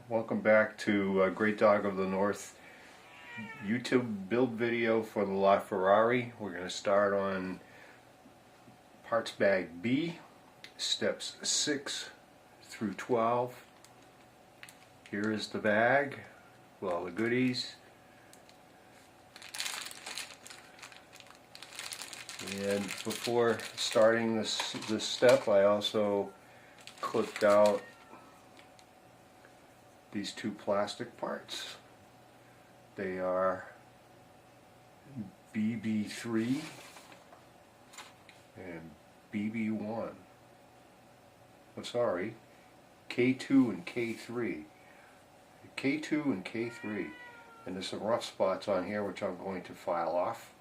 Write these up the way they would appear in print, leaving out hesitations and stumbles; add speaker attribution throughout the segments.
Speaker 1: Welcome back to Great Dog of the North YouTube build video for the LaFerrari. We're going to start on parts bag B, steps 6 through 12. Here is the bag with all the goodies. And before starting this step, I also clipped out these two plastic parts. They are BB3 and BB1. Oh, sorry, K2 and K3. K2 and K3. And there's some rough spots on here which I'm going to file off.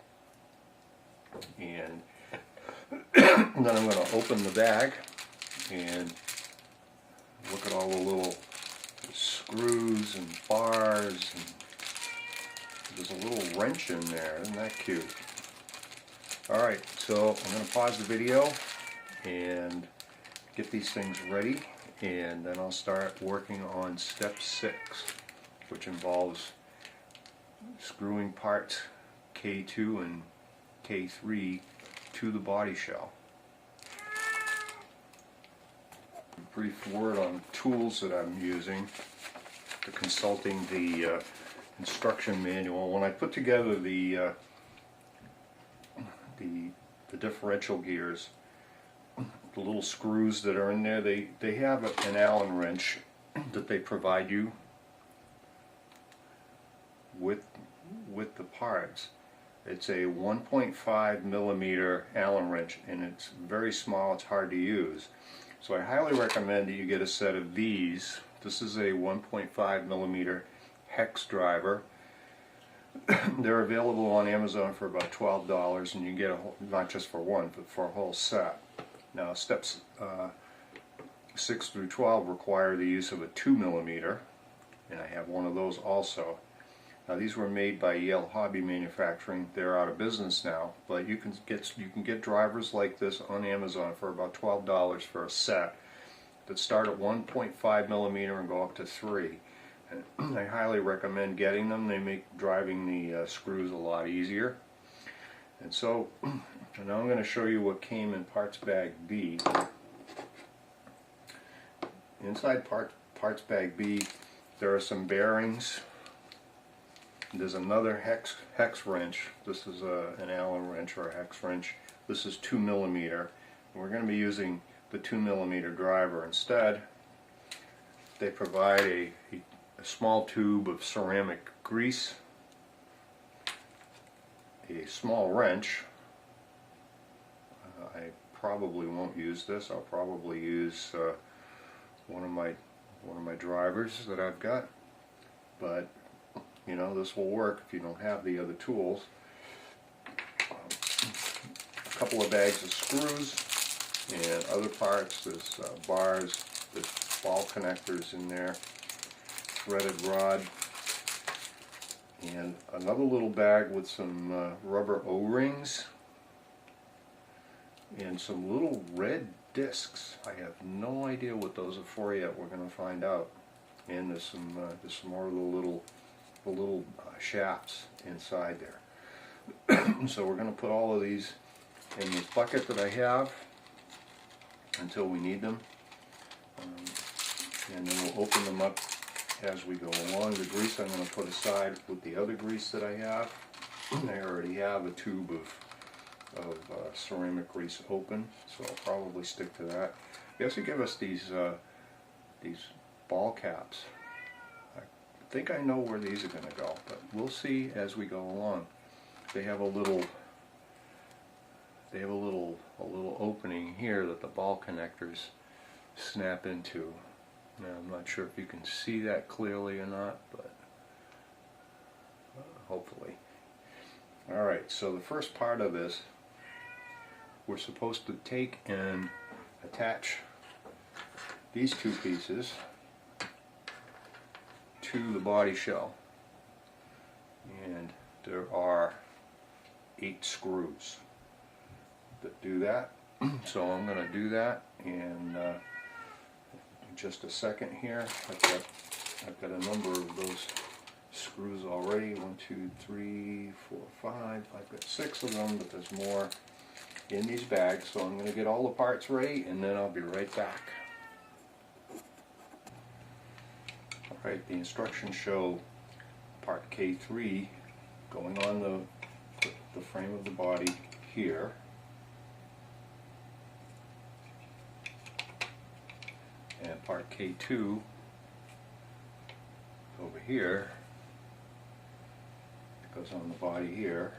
Speaker 1: And then I'm going to open the bag and look at all the little screws and bars, and there's a little wrench in there. Isn't that cute? Alright, so I'm going to pause the video and get these things ready, and then I'll start working on step 6, which involves screwing parts K2 and K3 to the body shell. A brief word on tools that I'm using for consulting the instruction manual. When I put together the differential gears, the little screws that are in there, they have an Allen wrench that they provide you with the parts. It's a 1.5 millimeter Allen wrench, and it's very small. It's hard to use. So I highly recommend that you get a set of these. This is a 1.5 millimeter hex driver. They're available on Amazon for about $12, and you get a whole, not just for one, but for a whole set. Now steps 6 through 12 require the use of a 2 millimeter, and I have one of those also. Now these were made by Yale Hobby Manufacturing. They're out of business now, but you can get drivers like this on Amazon for about $12 for a set that start at 1.5 millimeter and go up to 3. And I highly recommend getting them. They make driving the screws a lot easier. And so now I'm going to show you what came in parts bag B. Inside parts bag B, there are some bearings. There's another hex wrench. This is an Allen wrench or a hex wrench. This is 2 millimeter. We're going to be using the 2 millimeter driver instead. They provide a small tube of ceramic grease, a small wrench. I probably won't use this. I'll probably use one of my drivers that I've got, but you know, this will work if you don't have the other tools. A couple of bags of screws and other parts. There's bars, there's ball connectors in there, threaded rod, and another little bag with some rubber O-rings and some little red discs. I have no idea what those are for yet. We're going to find out. And there's some more of the little shafts inside there. So we're going to put all of these in this bucket that I have until we need them, and then we'll open them up as we go along. The grease I'm going to put aside with the other grease that I have. I already have a tube of ceramic grease open, so I'll probably stick to that. They also give us these ball caps. I think I know where these are going to go, but we'll see as we go along. They have a little opening here that the ball connectors snap into. Now I'm not sure if you can see that clearly or not, but hopefully. Alright, so the first part of this, we're supposed to take and attach these two pieces to the body shell, and there are 8 screws that do that. So I'm going to do that in just a second here. I've got I've got a number of those screws already. 1, 2, 3, 4, 5. I've got 6 of them, but there's more in these bags, so I'm going to get all the parts ready and then I'll be right back. Alright, the instructions show part K3 going on the frame of the body here. And part K2 over here. It goes on the body here.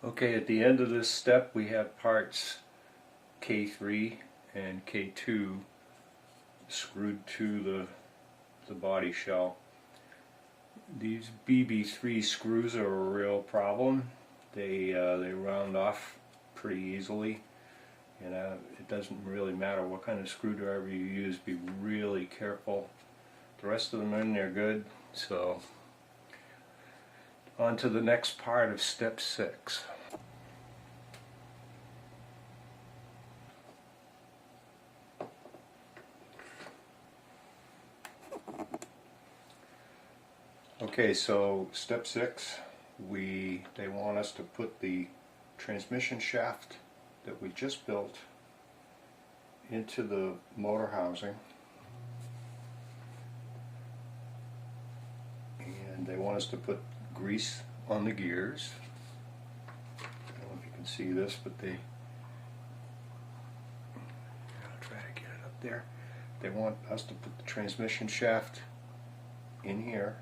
Speaker 1: Okay, at the end of this step we have parts K3 and K2 screwed to the body shell. These BB3 screws are a real problem. They round off pretty easily, and it doesn't really matter what kind of screwdriver you use. Be really careful. The rest of them in there good. So on to the next part of step 6. Okay, so step 6, they want us to put the transmission shaft that we just built into the motor housing, and they want us to put grease on the gears. I don't know if you can see this, but I'll try to get it up there. They want us to put the transmission shaft in here,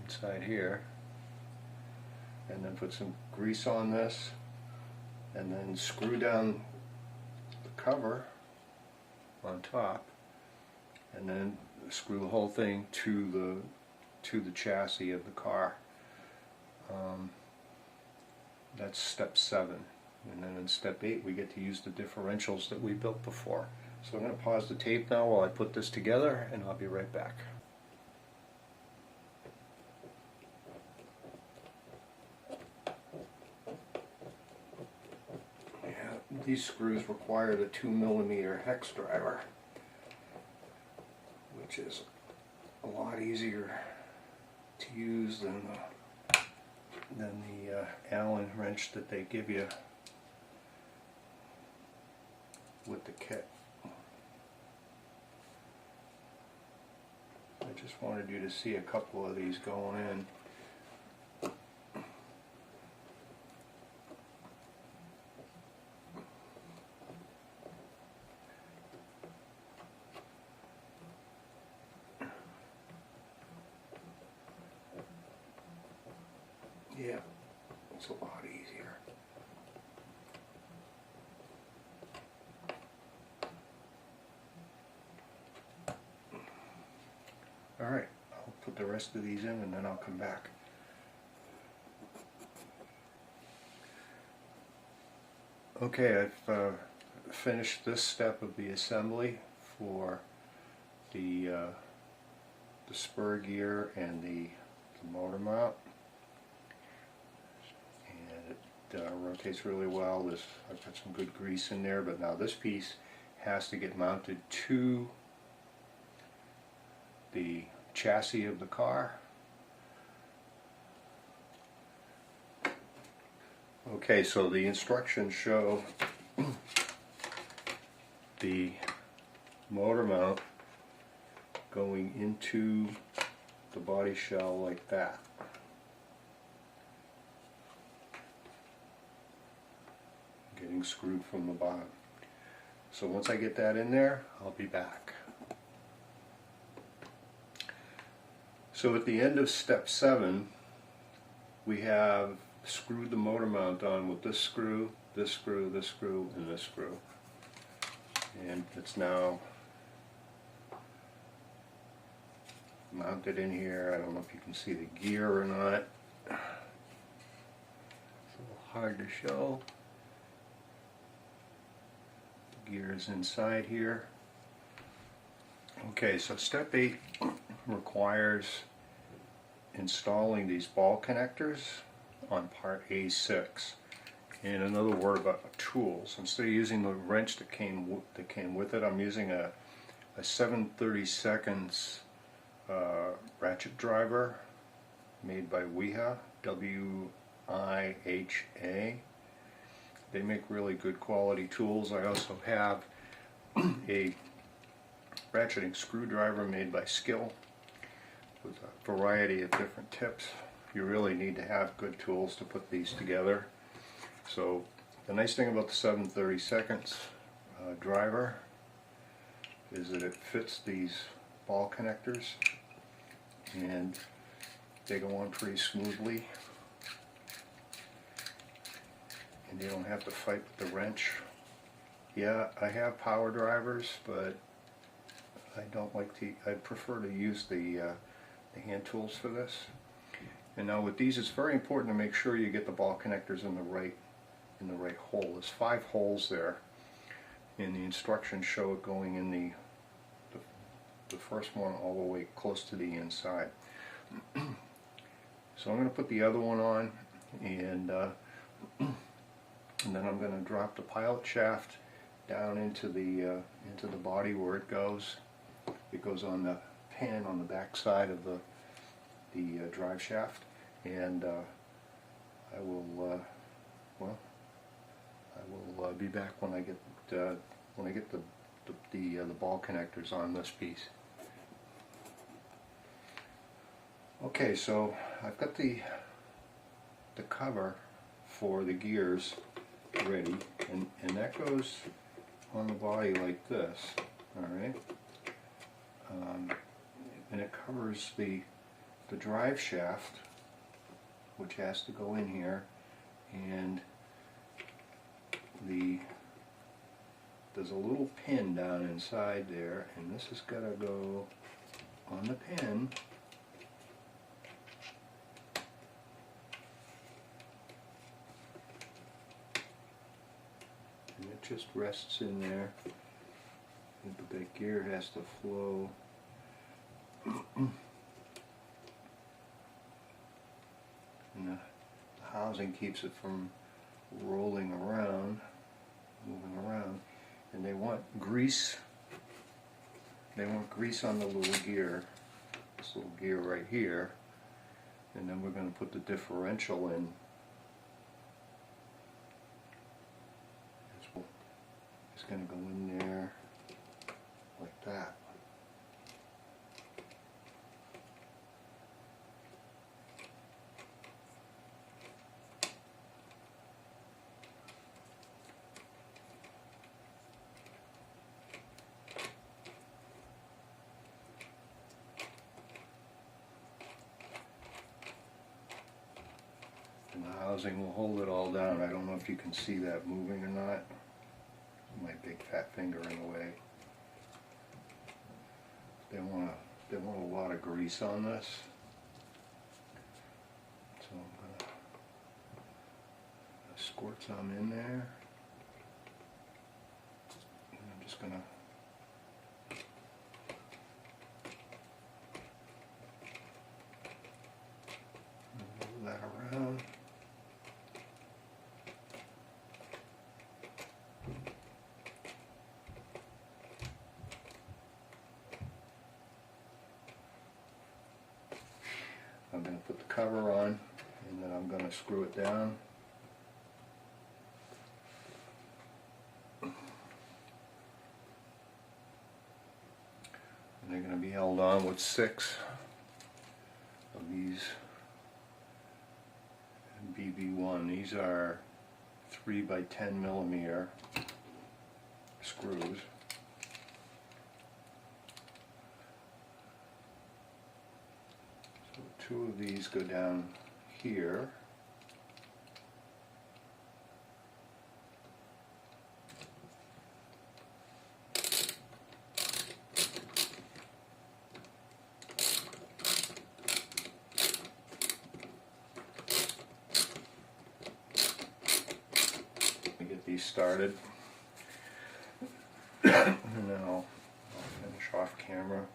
Speaker 1: inside here, and then put some grease on this, and then screw down the cover on top, and then screw the whole thing to the chassis of the car. That's step 7, and then in step 8 we get to use the differentials that we built before. So I'm going to pause the tape now while I put this together, and I'll be right back. These screws required a 2mm hex driver, which is a lot easier to use than the Allen wrench that they give you with the kit. I just wanted you to see a couple of these going in. Yeah, it's a lot easier. Alright, I'll put the rest of these in and then I'll come back. Okay, I've finished this step of the assembly for the spur gear and the motor mount. Rotates really well. I've got some good grease in there, but now this piece has to get mounted to the chassis of the car. Okay, so the instructions show the motor mount going into the body shell like that. Getting screwed from the bottom. So once I get that in there, I'll be back. So at the end of step 7, we have screwed the motor mount on with this screw, this screw, this screw, and this screw. And it's now mounted in here. I don't know if you can see the gear or not. It's a little hard to show. The gear is inside here. Okay, so step 8 requires installing these ball connectors on part A6. And another word about tools. Instead of using the wrench that came with it, I'm using a 7/32 ratchet driver made by Wiha, W-I-H-A. They make really good quality tools. I also have a ratcheting screwdriver made by Skill with a variety of different tips. You really need to have good tools to put these together. So the nice thing about the 7/32 driver is that it fits these ball connectors and they go on pretty smoothly, and you don't have to fight with the wrench. Yeah, I have power drivers, but I don't like to. I prefer to use the hand tools for this. And now with these, it's very important to make sure you get the ball connectors in the right hole. There's 5 holes there, and the instructions show it going in the first one all the way close to the inside. So I'm going to put the other one on, and then I'm going to drop the pilot shaft down into the body where it goes. It goes on the pin on the back side of the drive shaft, and I will be back when I get the ball connectors on this piece. Okay, so I've got the cover for the gears ready, and that goes on the body like this. All right, and it covers the drive shaft, which has to go in here, and there's a little pin down inside there, and this has got to go on the pin. And it just rests in there, but that gear has to flow. And the housing keeps it from rolling around, moving around. And they want grease. They want grease on the little gear, this little gear right here. And then we're going to put the differential in. It's going to go in there like that. And the housing will hold it all down. I don't know if you can see that moving or not. My big fat finger in the way. They want a lot of grease on this, so I'm gonna squirt some in there, and I'm just gonna move that around. I'm going to put the cover on, and then I'm going to screw it down. they're going to be held on with 6 of these BB1. These are 3 by 10 millimeter screws. So 2 of these go down here. Get these started, and then I'll finish off camera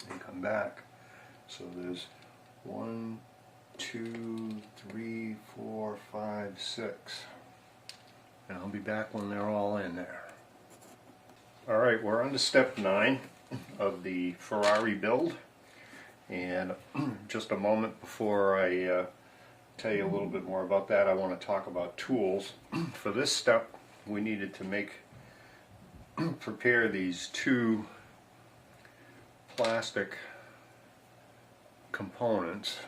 Speaker 1: and come back. So there's 1, 2, 3, 4, 5, 6, and I'll be back when they're all in there. Alright, we're on to step 9 of the Ferrari build, and just a moment before I tell you a little bit more about that, I want to talk about tools. For this step, we needed to prepare these 2 plastic components,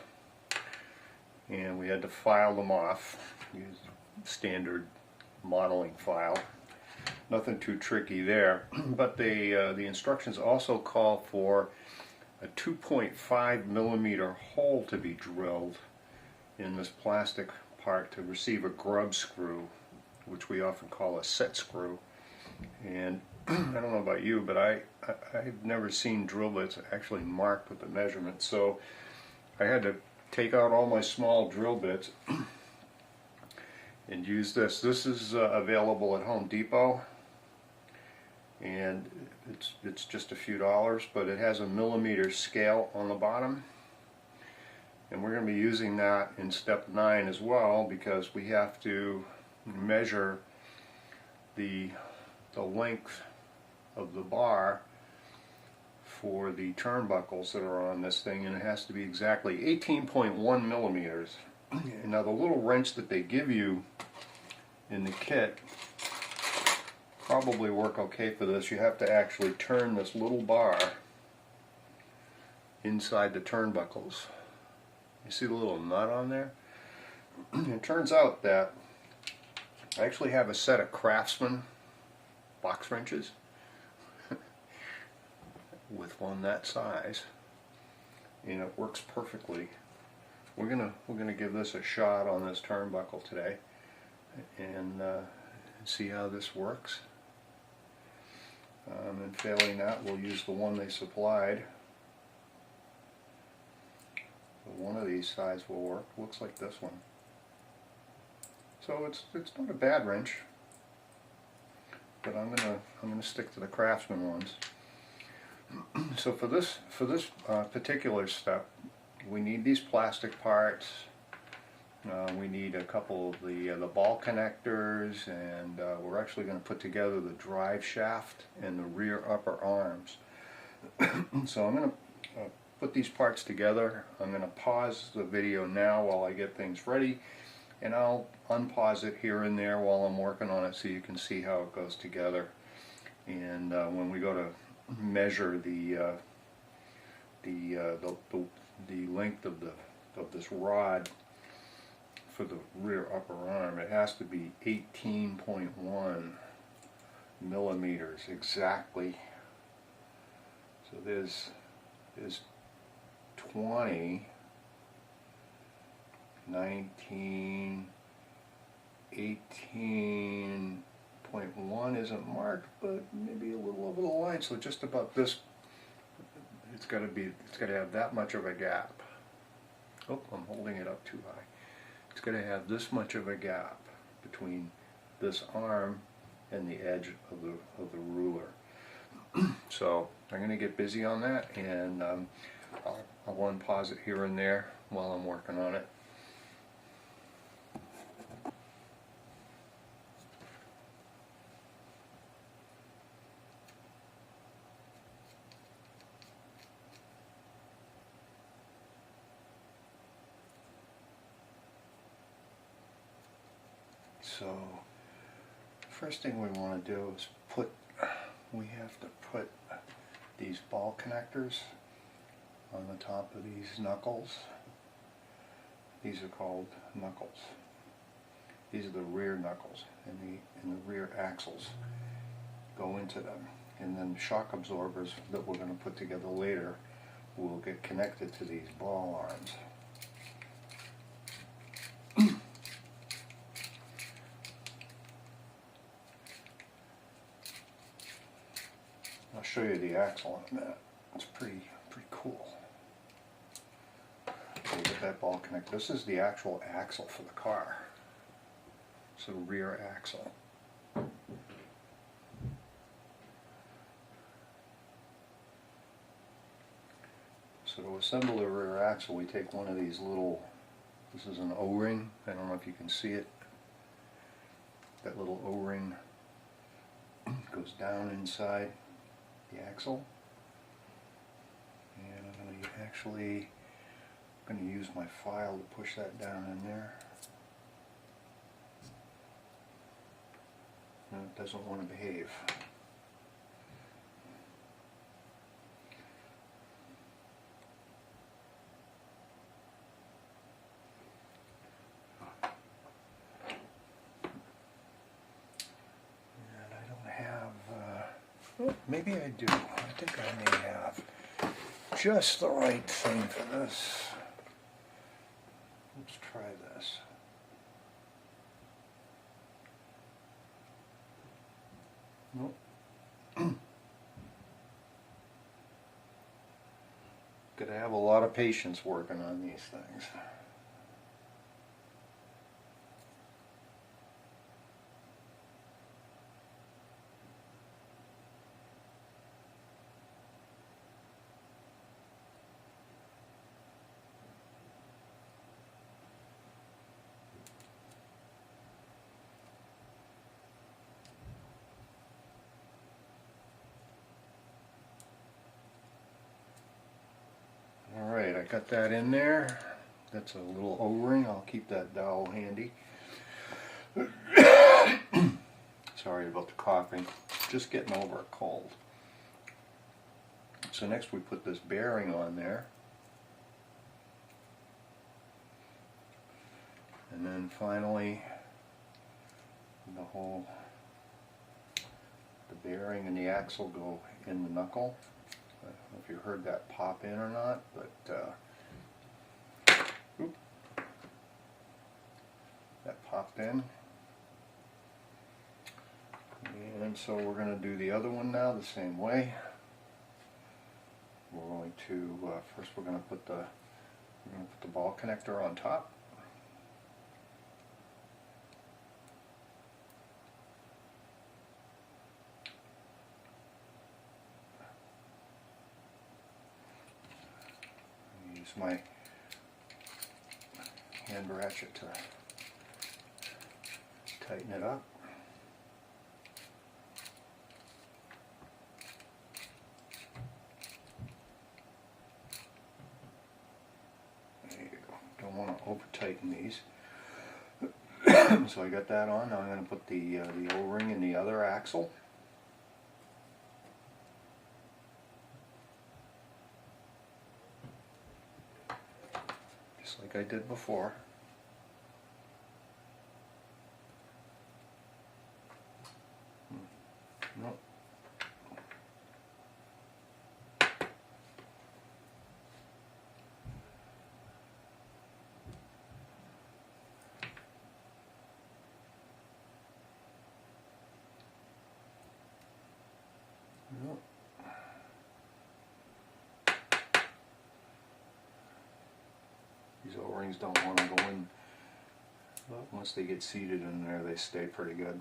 Speaker 1: and we had to file them off. Use standard modeling file. Nothing too tricky there, but the instructions also call for a 2.5 millimeter hole to be drilled in this plastic part to receive a grub screw, which we often call a set screw. And I don't know about you, but I've never seen drill bits actually marked with the measurement, so I had to take out all my small drill bits and use this. This is available at Home Depot, and it's just a few dollars, but it has a millimeter scale on the bottom. And we're going to be using that in step 9 as well, because we have to measure the length of the bar for the turnbuckles that are on this thing, and it has to be exactly 18.1 millimeters. Now the little wrench that they give you in the kit probably work okay for this. You have to actually turn this little bar inside the turnbuckles. You see the little nut on there? It turns out that I actually have a set of Craftsman box wrenches with one that size, and it works perfectly. We're gonna give this a shot on this turnbuckle today, and see how this works. And failing that, we'll use the one they supplied. One of these sides will work. Looks like this one. So it's not a bad wrench, but I'm gonna stick to the Craftsman ones. So for this particular step, we need these plastic parts. We need a couple of the ball connectors, and we're actually going to put together the drive shaft and the rear upper arms. So I'm going to put these parts together. I'm going to pause the video now while I get things ready, and I'll unpause it here and there while I'm working on it so you can see how it goes together. And when we go to measure the length of this rod for the rear upper arm, it has to be 18.1 millimeters exactly. So there's 20, 19, 18.1 isn't marked, but maybe a little over the line. So just about this. It's got to have that much of a gap. Oh, I'm holding it up too high. It's got to have this much of a gap between this arm and the edge of the ruler. So I'm going to get busy on that, and I'll unpause it here and there while I'm working on it. So first thing we want to do is we have to put these ball connectors on the top of these knuckles. These are called knuckles. These are the rear knuckles, and the rear axles go into them. And then shock absorbers that we're going to put together later will get connected to these ball arms. I'll show you the axle in a minute. It's pretty cool. So we get that ball connected. This is the actual axle for the car. So rear axle. So to assemble the rear axle, we take one of these little, this is an O-ring, I don't know if you can see it. That little O-ring goes down inside the axle. And I'm going to use my file to push that down in there. No, it doesn't want to behave. And I don't have, well, maybe I do. I think I may have just the right thing for this. Let's try this. Nope. Gotta have a lot of patience working on these things. Alright, I got that in there. That's a little O-ring. I'll keep that dowel handy. Sorry about the coughing. Just getting over a cold. So next we put this bearing on there. And then finally the bearing and the axle go in the knuckle. I don't know if you heard that pop in or not, but that popped in. And so we're going to do the other one now the same way. We're going to first we're going to put the ball connector on top. Use my hand ratchet to tighten it up. There you go. Don't want to over tighten these. So I got that on. Now I'm going to put the O-ring in the other axle. Like I did before. Nope. Nope. These O-rings don't want to go in, but once they get seated in there, they stay pretty good.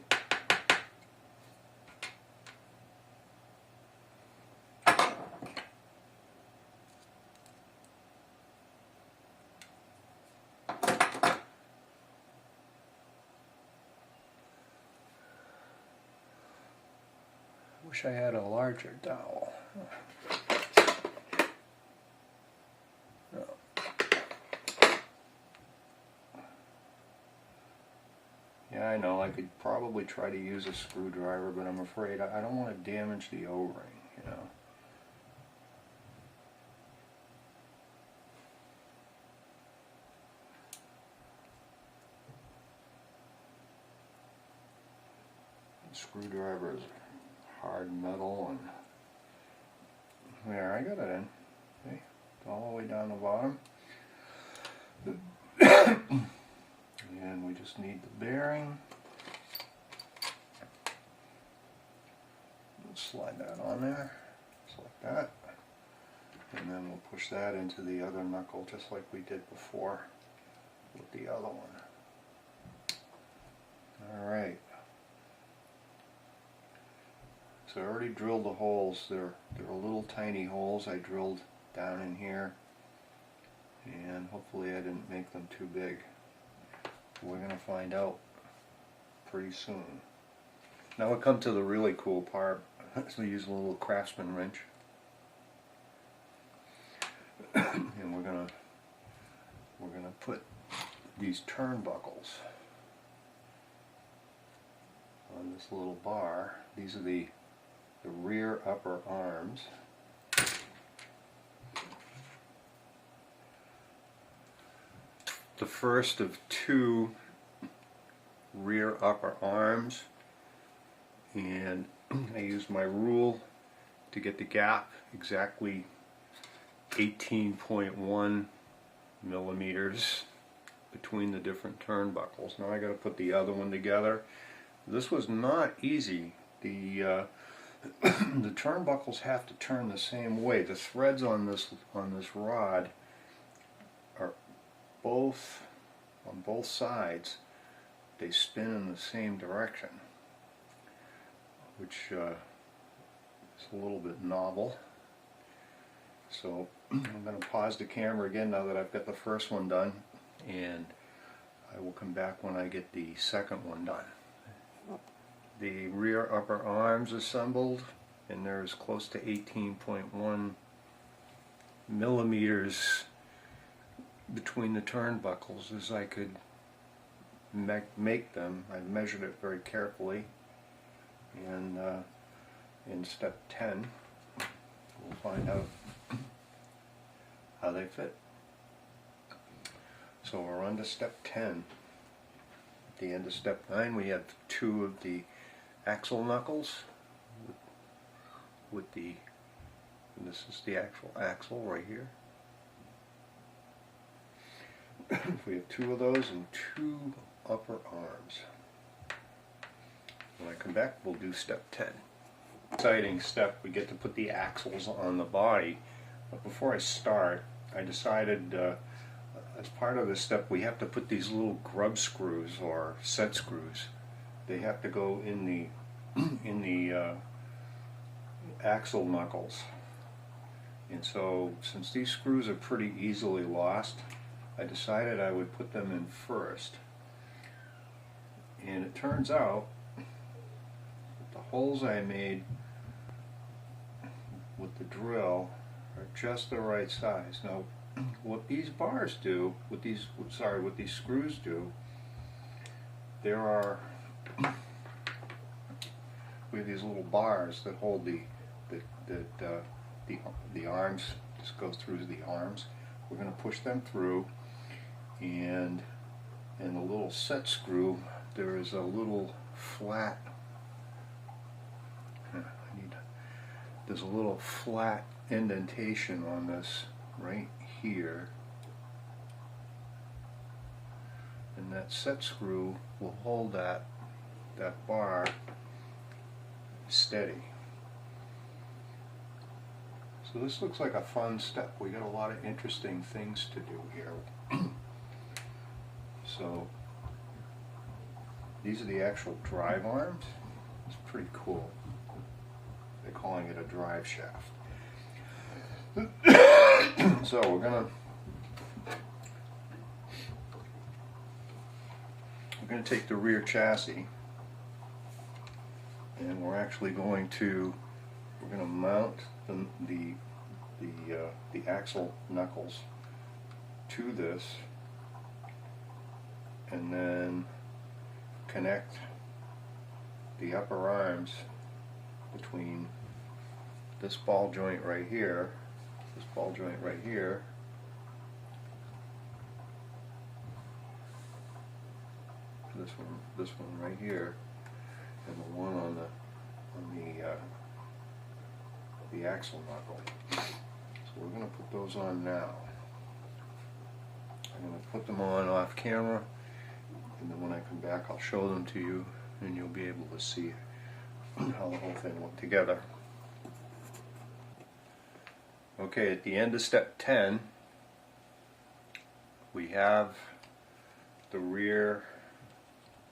Speaker 1: Wish I had a larger dowel. Yeah, I know, I could probably try to use a screwdriver, but I'm afraid I don't want to damage the O-ring, you know. screwdriver is hard metal, and there, I got it in. Okay, all the way down the bottom. And we just need the bearing. We'll slide that on there, just like that. And then we'll push that into the other knuckle just like we did before with the other one. Alright. So I already drilled the holes. They're little tiny holes I drilled down in here, and hopefully I didn't make them too big. We're going to find out pretty soon. Now we'll come to the really cool part. So we use a little Craftsman wrench. And we're gonna put these turnbuckles on this little bar. These are the rear upper arms. The first of two rear upper arms, and I used my rule to get the gap exactly 18.1 millimeters between the different turnbuckles. Now I got to put the other one together. This was not easy. The the turnbuckles have to turn the same way. The threads on this rod are both on both sides. They spin in the same direction, which is a little bit novel. So I'm going to pause the camera again now that I've got the first one done, and I will come back when I get the second one done. The rear upper arms assembled, and there's close to 18.1 millimeters between the turnbuckles as I could make them. I measured it very carefully, and in step 10 we'll find out how they fit. So we're on to step 10. At the end of step 9 we have two of the axle knuckles with the, and this is the actual axle right here. We have two of those and two upper arms. When I come back we'll do step 10. Exciting step, we get to put the axles on the body. But before I start, I decided as part of this step we have to put these little grub screws or set screws. They have to go in the axle knuckles. And so since these screws are pretty easily lost, I decided I would put them in first. And it turns out that the holes I made with the drill are just the right size. Now, what these bars do, what these screws do, we have these little bars that hold the arms. This goes through the arms. We're going to push them through, and in the little set screw there is a little flat. There's a little flat indentation on this right here, and that set screw will hold that bar steady. So this looks like a fun step. We got a lot of interesting things to do here. So these are the actual drive arms. It's pretty cool. They're calling it a drive shaft. So we're gonna take the rear chassis, and we're actually going to mount the axle knuckles to this, and then connect the upper arms between this ball joint right here, this one right here, and the one on the axle knuckle. So we're going to put those on now. I'm going to put them on off camera, and then when I come back I'll show them to you, and you'll be able to see how the whole thing went together. Okay, at the end of step 10, we have the rear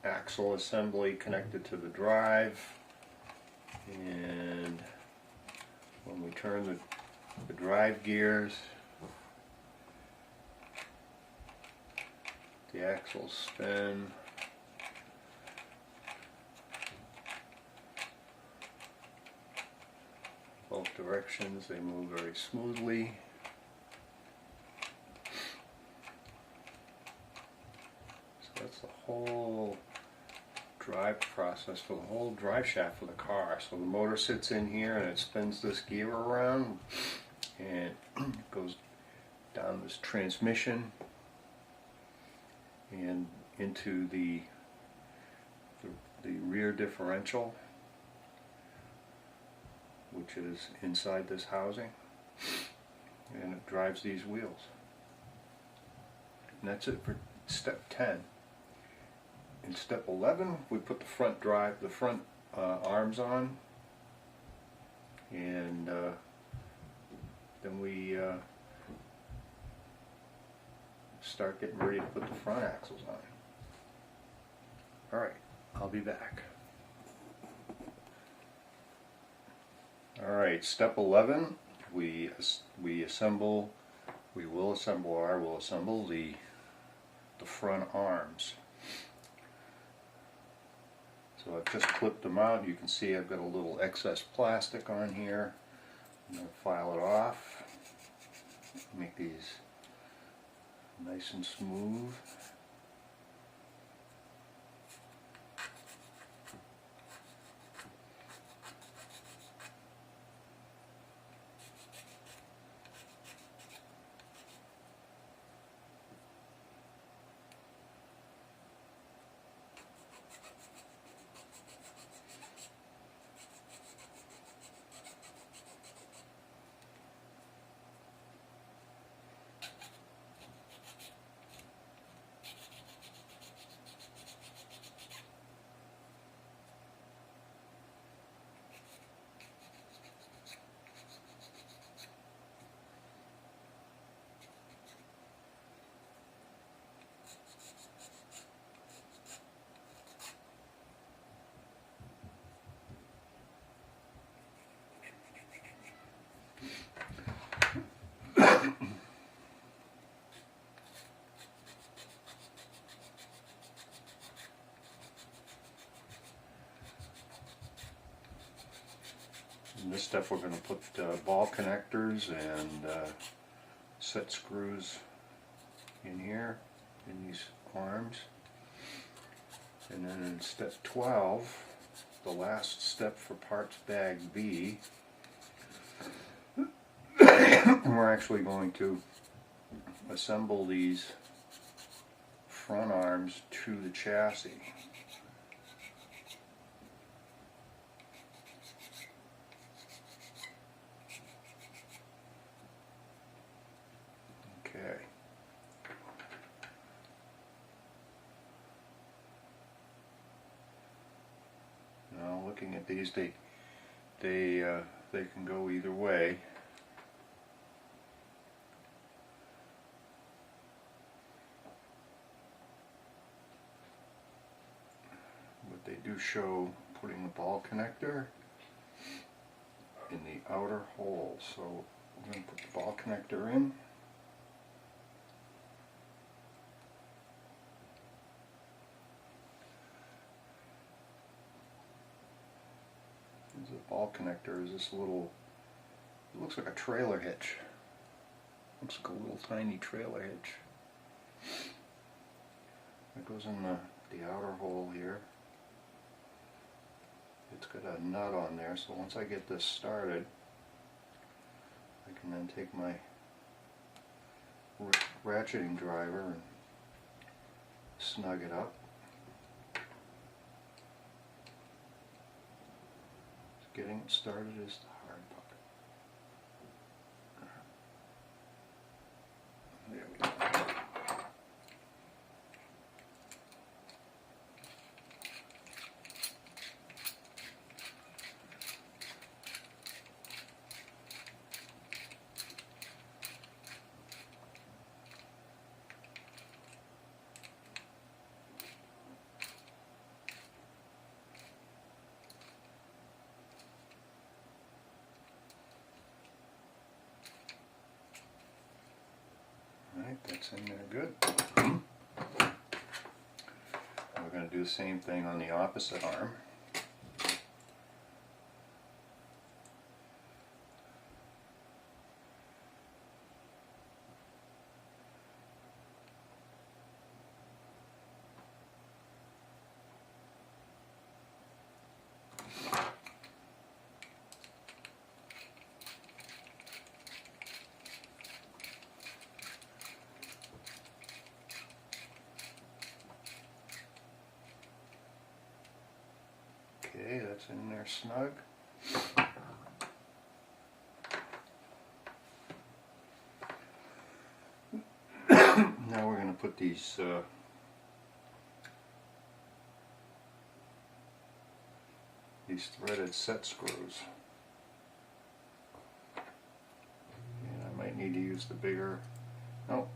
Speaker 1: axle assembly connected to the drive, and when we turn the drive gears, the axles spin. Both directions, they move very smoothly. So that's the whole drive process for the whole drive shaft for the car. So the motor sits in here and it spins this gear around and it goes down this transmission and into the rear differential, which is inside this housing, and it drives these wheels. And that's it for step 10. In step 11, we put the front arms on, and then we start getting ready to put the front axles on. Alright, I'll be back. Alright, step 11, I will assemble the front arms. So I've just clipped them out. You can see I've got a little excess plastic on here. I'm going to file it off, make these nice and smooth. In this step we're going to put ball connectors and set screws in here, in these arms. And then in step 12, the last step for parts bag B, we're actually going to assemble these front arms to the chassis. Okay. Now looking at these, they can go either way. But they do show putting the ball connector in the outer hole. So we're going to put the ball connector in. The ball connector is this little, it looks like a trailer hitch. Looks like a little tiny trailer hitch. It goes in the outer hole here. It's got a nut on there, so once I get this started, I can then take my ratcheting driver and snug it up. Getting it started is the hard part. There we go. Alright, that's in there good. We're going to do the same thing on the opposite arm. Okay, that's in there snug. Now we're going to put these threaded set screws. And I might need to use the bigger. Oh,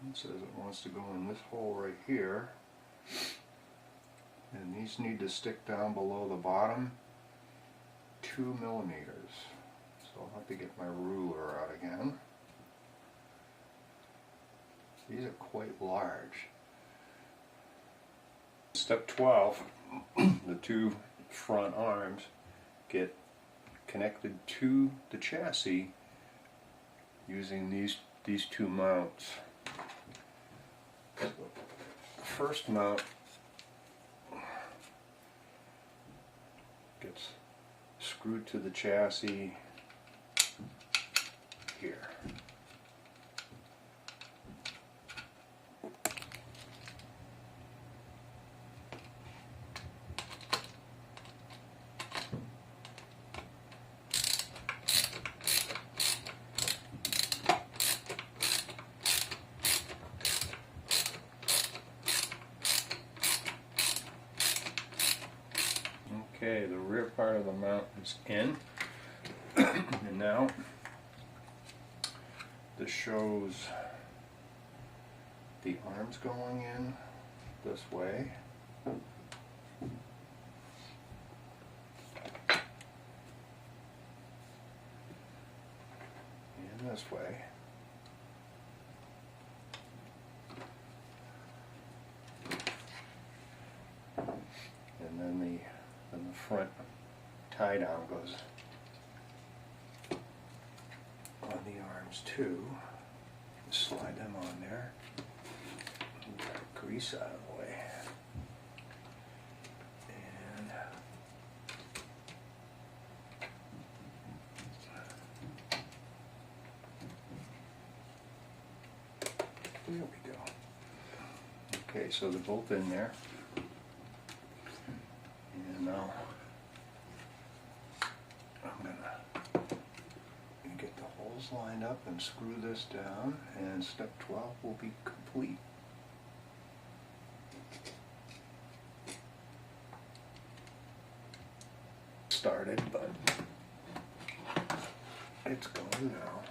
Speaker 1: it says it wants to go in this hole right here. And these need to stick down below the bottom 2 millimeters. So I'll have to get my ruler out again. These are quite large. Step 12, the two front arms get connected to the chassis using these two mounts. The first mount gets screwed to the chassis here. Okay, the rear part of the mount is in, and now this shows the arms going in this way, and this way. And then the front tie down goes on the arms too. Just slide them on there. Get that grease out of the way. And there we go. Okay, so they're both in there. And now I'm going to get the holes lined up and screw this down, and step 12 will be complete. Started, but it's going now.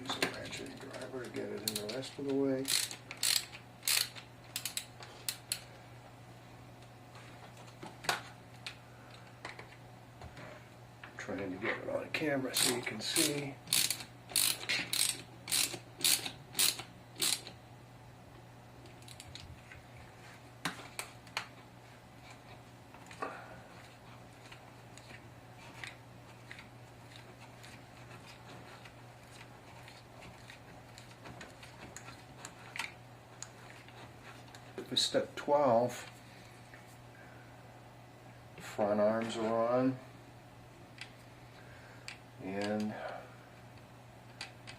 Speaker 1: Use a ratchet driver to get it in the rest of the way. Trying to get it on camera so you can see. For step 12, the front arms are on. And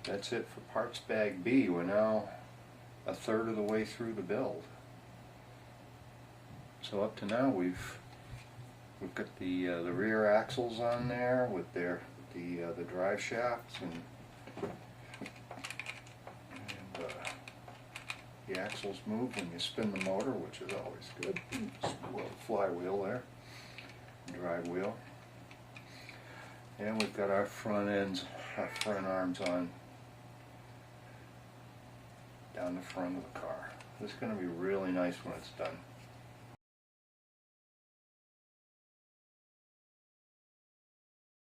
Speaker 1: that's it for parts bag B. We're now a third of the way through the build. So up to now we've got the rear axles on there with the drive shafts and the axles move when you spin the motor, which is always good. Well, flywheel there, drive wheel, and we've got our front ends, our front arms on down the front of the car. This is going to be really nice when it's done.